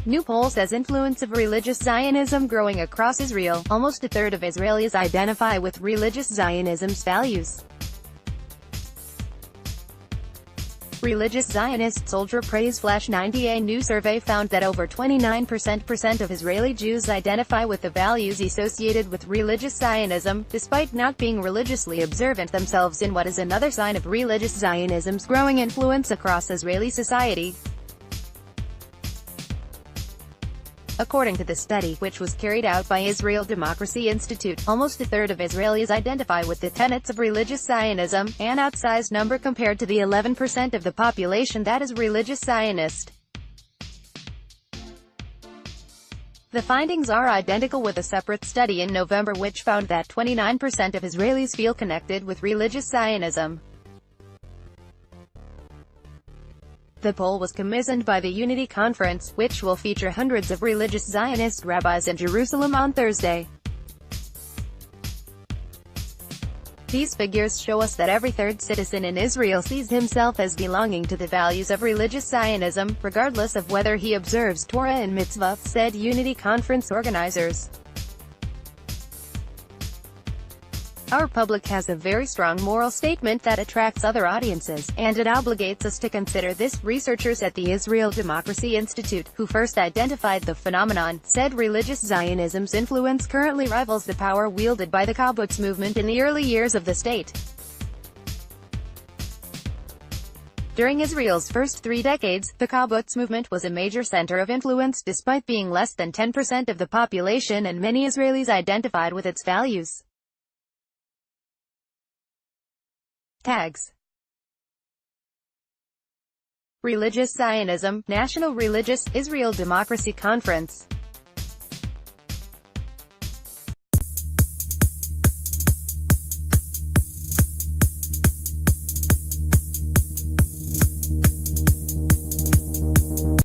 New poll says influence of religious Zionism growing across Israel. Almost a third of Israelis identify with religious Zionism's values. Religious Zionist soldier praysFlash 90. A new survey found that over 29% of Israeli Jews identify with the values associated with religious Zionism, despite not being religiously observant themselves, in what is another sign of religious Zionism's growing influence across Israeli society. According to the study, which was carried out by Israel Democracy Institute, almost a third of Israelis identify with the tenets of religious Zionism, an outsized number compared to the 11% of the population that is religious Zionist. The findings are identical with a separate study in November which found that 29% of Israelis feel connected with religious Zionism. The poll was commissioned by the Unity Conference, which will feature hundreds of religious Zionist rabbis in Jerusalem on Thursday. These figures show us that every third citizen in Israel sees himself as belonging to the values of religious Zionism, regardless of whether he observes Torah and mitzvah, said Unity Conference organizers. Our public has a very strong moral statement that attracts other audiences, and it obligates us to consider this, researchers at the Israel Democracy Institute, who first identified the phenomenon, said. Religious Zionism's influence currently rivals the power wielded by the kibbutz movement in the early years of the state. During Israel's first 3 decades, the kibbutz movement was a major center of influence, despite being less than 10% of the population, and many Israelis identified with its values. Tags: Religious Zionism, National Religious, Israel Democracy Conference.